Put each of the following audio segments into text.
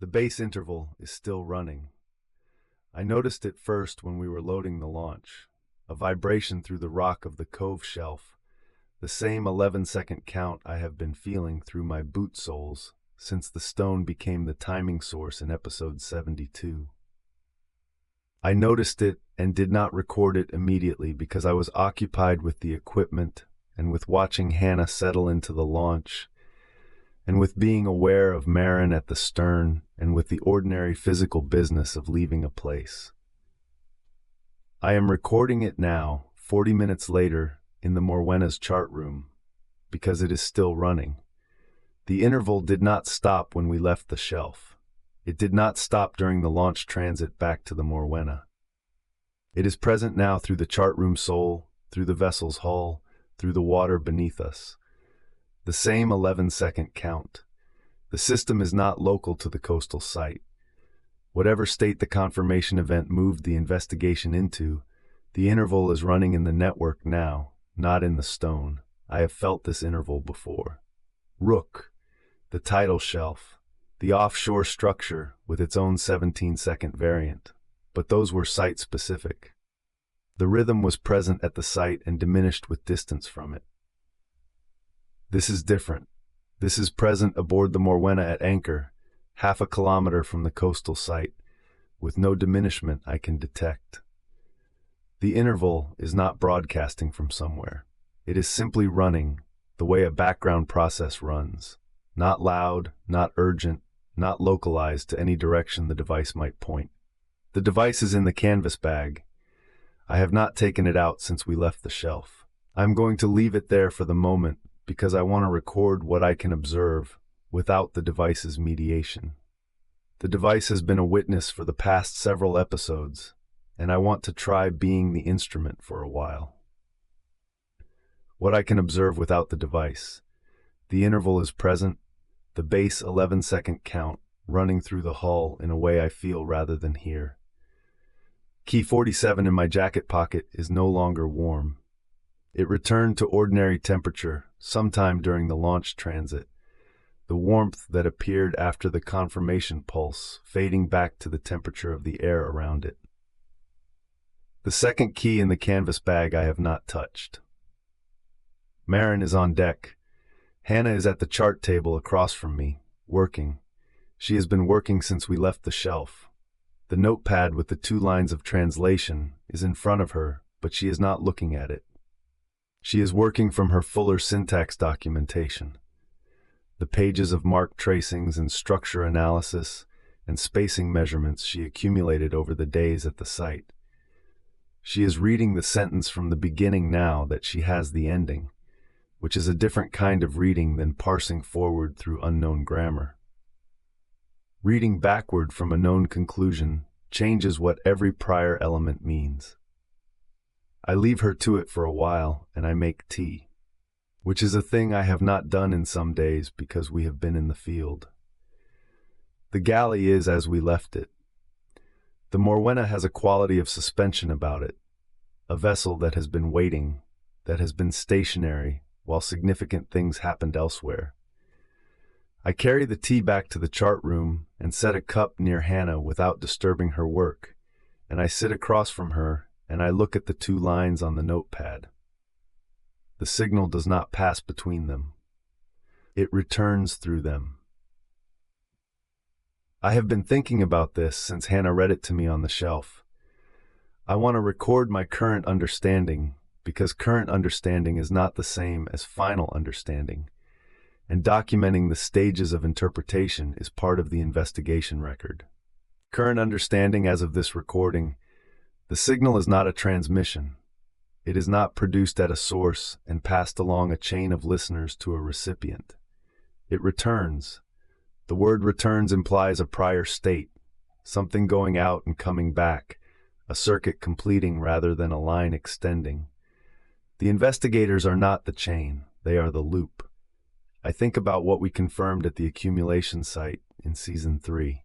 The base interval is still running. I noticed it first when we were loading the launch, a vibration through the rock of the cove shelf, the same 11-second count I have been feeling through my boot soles since the stone became the timing source in episode 72. I noticed it and did not record it immediately because I was occupied with the equipment and with watching Hannah settle into the launch, and with being aware of Marin at the stern, and with the ordinary physical business of leaving a place. I am recording it now, 40 minutes later, in the Morwenna's chart room, because it is still running. The interval did not stop when we left the shelf. It did not stop during the launch transit back to the Morwenna. It is present now through the chart room sole, through the vessel's hull, through the water beneath us. The same 11-second count. The system is not local to the coastal site. Whatever state the confirmation event moved the investigation into, the interval is running in the network now, not in the stone. I have felt this interval before. Rook, the tidal shelf, the offshore structure with its own 17-second variant, but those were site-specific. The rhythm was present at the site and diminished with distance from it. This is different. This is present aboard the Morwenna at anchor, half a kilometer from the coastal site, with no diminishment I can detect. The interval is not broadcasting from somewhere. It is simply running, the way a background process runs. Not loud, not urgent, not localized to any direction the device might point. The device is in the canvas bag. I have not taken it out since we left the shelf. I'm going to leave it there for the moment, because I want to record what I can observe without the device's mediation. The device has been a witness for the past several episodes, and I want to try being the instrument for a while. What I can observe without the device. The interval is present, the base 11-second count running through the hull in a way I feel rather than hear. Key 47 in my jacket pocket is no longer warm. It returned to ordinary temperature sometime during the launch transit, the warmth that appeared after the confirmation pulse fading back to the temperature of the air around it. The second key in the canvas bag I have not touched. Marin is on deck. Hannah is at the chart table across from me, working. She has been working since we left the shelf. The notepad with the 2 lines of translation is in front of her, but she is not looking at it. She is working from her fuller syntax documentation. The pages of mark tracings and structure analysis and spacing measurements she accumulated over the days at the site. She is reading the sentence from the beginning now that she has the ending, which is a different kind of reading than parsing forward through unknown grammar. Reading backward from a known conclusion changes what every prior element means. I leave her to it for a while, and I make tea, which is a thing I have not done in some days because we have been in the field. The galley is as we left it. The Morwenna has a quality of suspension about it, a vessel that has been waiting, that has been stationary, while significant things happened elsewhere. I carry the tea back to the chart room and set a cup near Hannah without disturbing her work, and I sit across from her and I look at the 2 lines on the notepad. The signal does not pass between them. It returns through them. I have been thinking about this since Hannah read it to me on the shelf. I want to record my current understanding because current understanding is not the same as final understanding, and documenting the stages of interpretation is part of the investigation record. Current understanding as of this recording. The signal is not a transmission. It is not produced at a source and passed along a chain of listeners to a recipient. It returns. The word returns implies a prior state, something going out and coming back, a circuit completing rather than a line extending. The investigators are not the chain, they are the loop. I think about what we confirmed at the accumulation site in Season 3.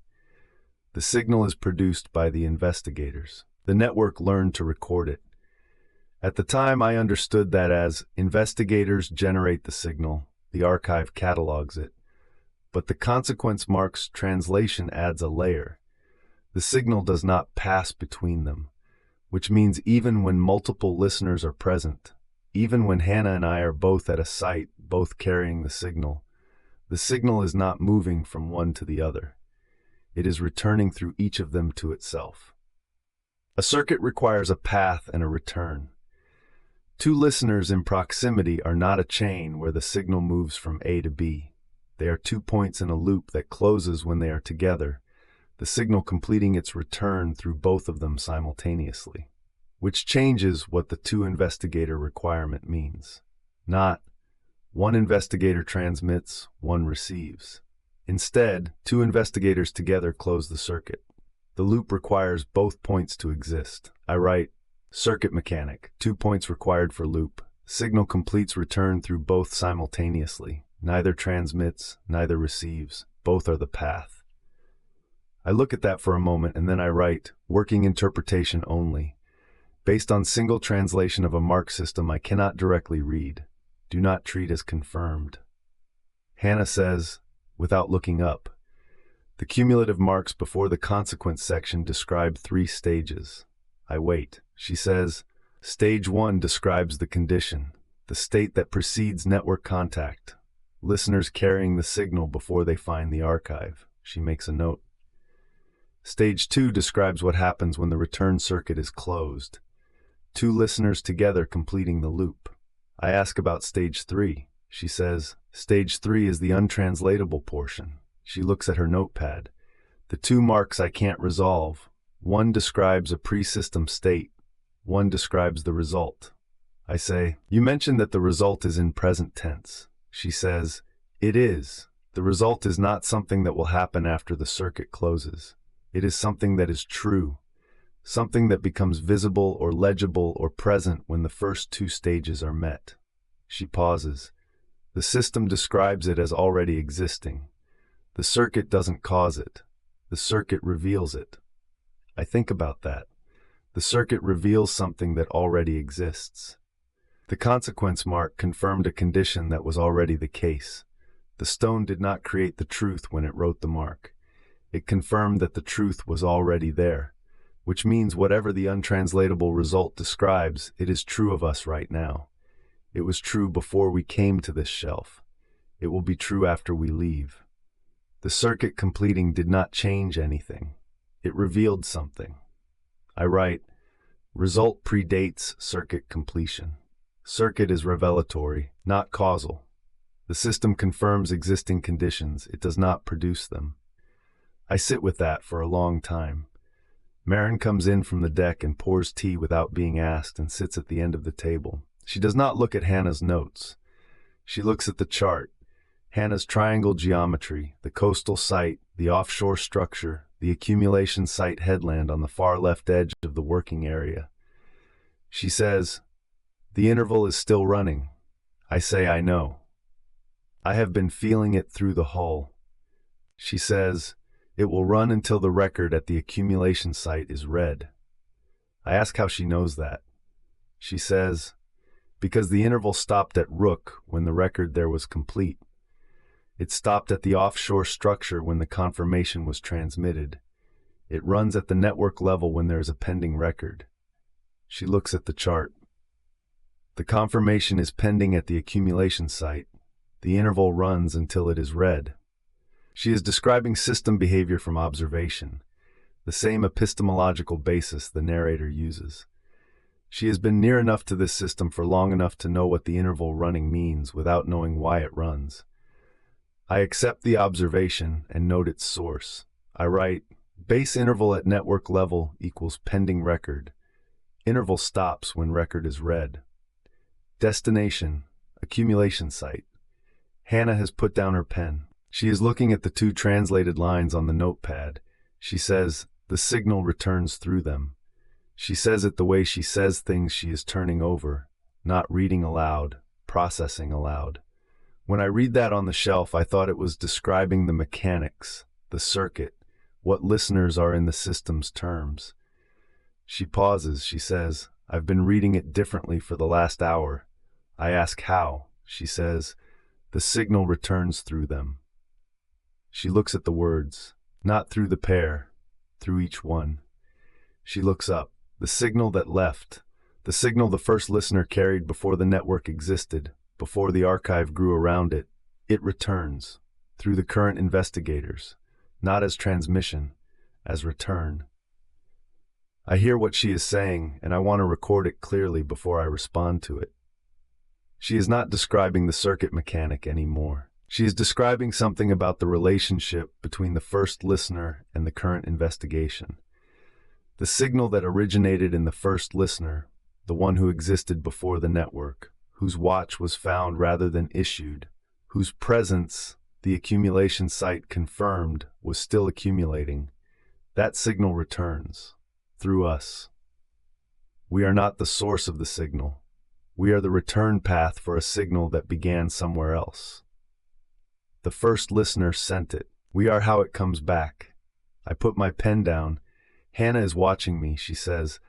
The signal is produced by the investigators. The network learned to record it. At the time, I understood that as investigators generate the signal, the archive catalogs it. But the consequence mark's translation adds a layer. The signal does not pass between them, which means even when multiple listeners are present, even when Hannah and I are both at a site, both carrying the signal is not moving from one to the other. It is returning through each of them to itself. A circuit requires a path and a return. Two listeners in proximity are not a chain where the signal moves from A to B. They are 2 points in a loop that closes when they are together, the signal completing its return through both of them simultaneously, which changes what the two-investigator requirement means. Not, one investigator transmits, one receives. Instead, two investigators together close the circuit. The loop requires both points to exist. I write, circuit mechanic, 2 points required for loop. Signal completes return through both simultaneously. Neither transmits, neither receives. Both are the path. I look at that for a moment and then I write, working interpretation only. Based on single translation of a mark system I cannot directly read. Do not treat as confirmed. Hannah says, without looking up, the cumulative marks before the consequence section describe 3 stages. I wait. She says, stage 1 describes the condition, the state that precedes network contact, listeners carrying the signal before they find the archive. She makes a note. Stage 2 describes what happens when the return circuit is closed, 2 listeners together completing the loop. I ask about stage 3. She says, stage 3 is the untranslatable portion. She looks at her notepad. The 2 marks I can't resolve. One describes a pre-system state. One describes the result. I say, you mentioned that the result is in present tense. She says, it is. The result is not something that will happen after the circuit closes. It is something that is true. Something that becomes visible or legible or present when the first 2 stages are met. She pauses. The system describes it as already existing. The circuit doesn't cause it. The circuit reveals it. I think about that. The circuit reveals something that already exists. The consequence mark confirmed a condition that was already the case. The stone did not create the truth when it wrote the mark. It confirmed that the truth was already there, which means whatever the untranslatable result describes, it is true of us right now. It was true before we came to this shelf. It will be true after we leave. The circuit completing did not change anything. It revealed something. I write, result predates circuit completion. Circuit is revelatory, not causal. The system confirms existing conditions. It does not produce them. I sit with that for a long time. Marin comes in from the deck and pours tea without being asked and sits at the end of the table. She does not look at Hannah's notes. She looks at the chart, Hannah's triangle geometry, the coastal site, the offshore structure, the accumulation site headland on the far left edge of the working area. She says, the interval is still running. I say, I know. I have been feeling it through the hull. She says, it will run until the record at the accumulation site is read. I ask how she knows that. She says, because the interval stopped at Rook when the record there was complete. It stopped at the offshore structure when the confirmation was transmitted. It runs at the network level when there is a pending record. She looks at the chart. The confirmation is pending at the accumulation site. The interval runs until it is read. She is describing system behavior from observation, the same epistemological basis the narrator uses. She has been near enough to this system for long enough to know what the interval running means without knowing why it runs. I accept the observation and note its source. I write, base interval at network level equals pending record. Interval stops when record is read. Destination, accumulation site. Hannah has put down her pen. She is looking at the 2 translated lines on the notepad. She says, the signal returns through them. She says it the way she says things she is turning over, not reading aloud, processing aloud. When I read that on the shelf, I thought it was describing the mechanics, the circuit, what listeners are in the system's terms. She pauses. She says, I've been reading it differently for the last hour. I ask how. She says, the signal returns through them. She looks at the words, not through the pair, through each one. She looks up. The signal that left, the signal the first listener carried before the network existed, before the archive grew around it, it returns, through the current investigators, not as transmission, as return. I hear what she is saying, and I want to record it clearly before I respond to it. She is not describing the circuit mechanic anymore. She is describing something about the relationship between the first listener and the current investigation. The signal that originated in the first listener, the one who existed before the network, whose watch was found rather than issued, whose presence the accumulation site confirmed was still accumulating, that signal returns, through us. We are not the source of the signal. We are the return path for a signal that began somewhere else. The first listener sent it. We are how it comes back. I put my pen down. Hannah is watching me, she says.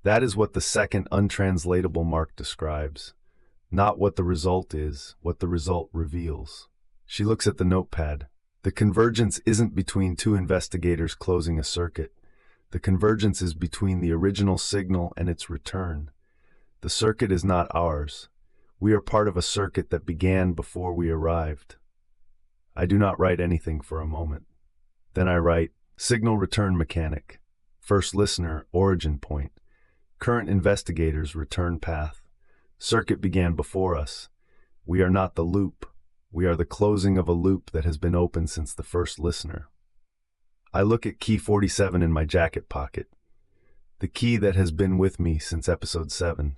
That is what the second untranslatable mark describes. Not what the result is, what the result reveals. She looks at the notepad. The convergence isn't between two investigators closing a circuit. The convergence is between the original signal and its return. The circuit is not ours. We are part of a circuit that began before we arrived. I do not write anything for a moment. Then I write, signal return mechanic, first listener, origin point, current investigators, return path. Circuit began before us. We are not the loop. We are the closing of a loop that has been open since the first listener. I look at key 47 in my jacket pocket. The key that has been with me since episode 7.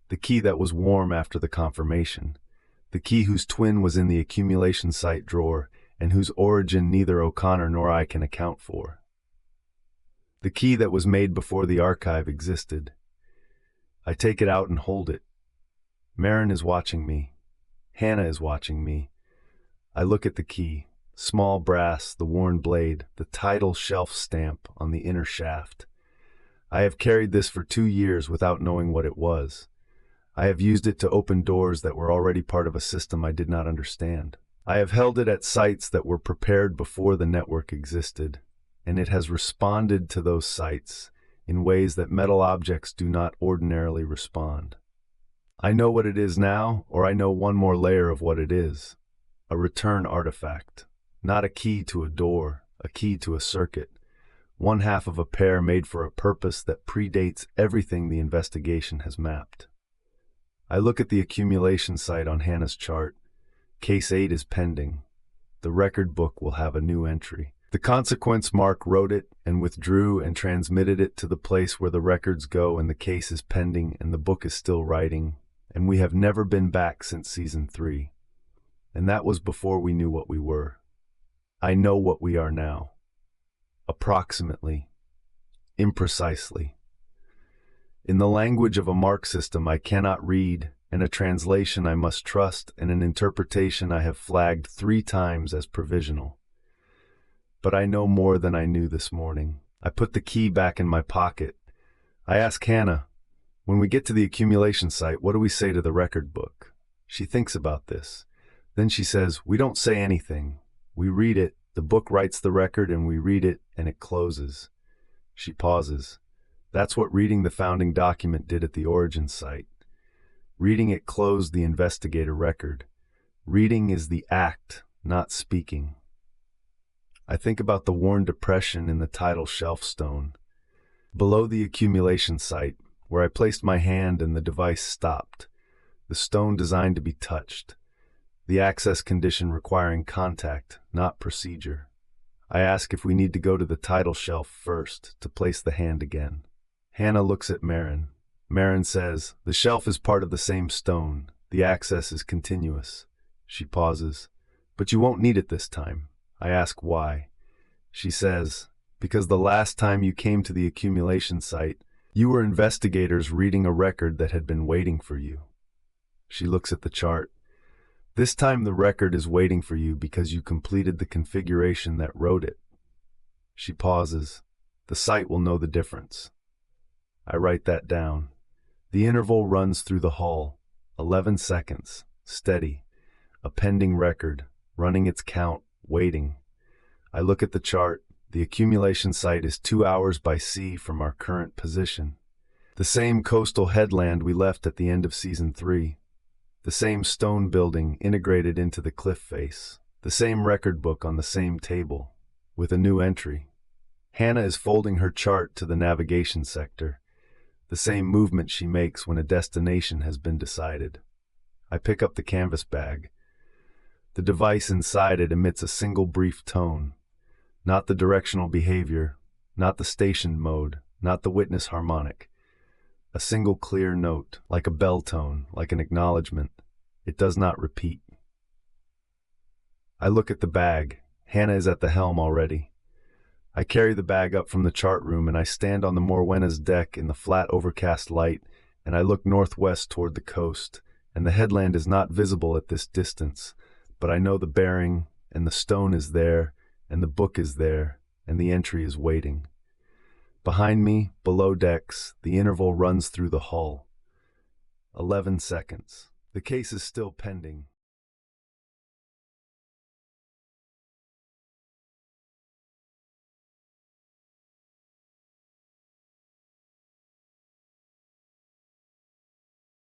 The key that was warm after the confirmation. The key whose twin was in the accumulation site drawer and whose origin neither O'Connor nor I can account for. The key that was made before the archive existed. I take it out and hold it. Marin is watching me. Hannah is watching me. I look at the key, small brass, the worn blade, the title shelf stamp on the inner shaft. I have carried this for 2 years without knowing what it was. I have used it to open doors that were already part of a system I did not understand. I have held it at sites that were prepared before the network existed, and it has responded to those sites in ways that metal objects do not ordinarily respond. I know what it is now, or I know one more layer of what it is. A return artifact, not a key to a door, a key to a circuit, one half of a pair made for a purpose that predates everything the investigation has mapped. I look at the accumulation site on Hannah's chart. Case 8 is pending. The record book will have a new entry. The consequence mark wrote it and withdrew and transmitted it to the place where the records go, and the case is pending and the book is still writing, and we have never been back since season 3. And that was before we knew what we were. I know what we are now. Approximately. Imprecisely. In the language of a mark system I cannot read, and a translation I must trust, and an interpretation I have flagged 3 times as provisional. But I know more than I knew this morning. I put the key back in my pocket. I ask Hannah, when we get to the accumulation site, what do we say to the record book? She thinks about this. Then she says, we don't say anything. We read it, the book writes the record, and we read it, and it closes. She pauses. That's what reading the founding document did at the origin site. Reading it closed the investigator record. Reading is the act, not speaking. I think about the worn depression in the title shelf stone. Below the accumulation site, where I placed my hand and the device stopped. The stone designed to be touched. The access condition requiring contact, not procedure. I ask if we need to go to the title shelf first to place the hand again. Hannah looks at Marin. Marin says, the shelf is part of the same stone. The access is continuous. She pauses. But you won't need it this time. I ask why. She says, because the last time you came to the accumulation site, you were investigators reading a record that had been waiting for you. She looks at the chart. This time the record is waiting for you because you completed the configuration that wrote it. She pauses. The site will know the difference. I write that down. The interval runs through the hull. 11 seconds. Steady. A pending record. Running its count. Waiting. I look at the chart. The accumulation site is 2 hours by sea from our current position. The same coastal headland we left at the end of Season 3. The same stone building integrated into the cliff face. The same record book on the same table, with a new entry. Hannah is folding her chart to the navigation sector, the same movement she makes when a destination has been decided. I pick up the canvas bag. The device inside it emits a single brief tone. Not the directional behavior, not the station mode, not the witness harmonic. A single clear note, like a bell tone, like an acknowledgement. It does not repeat. I look at the bag. Hannah is at the helm already. I carry the bag up from the chart room and I stand on the Morwena's deck in the flat overcast light, and I look northwest toward the coast, and the headland is not visible at this distance, but I know the bearing, and the stone is there, and the book is there, and the entry is waiting. Behind me, below decks, the interval runs through the hull. 11 seconds. The case is still pending.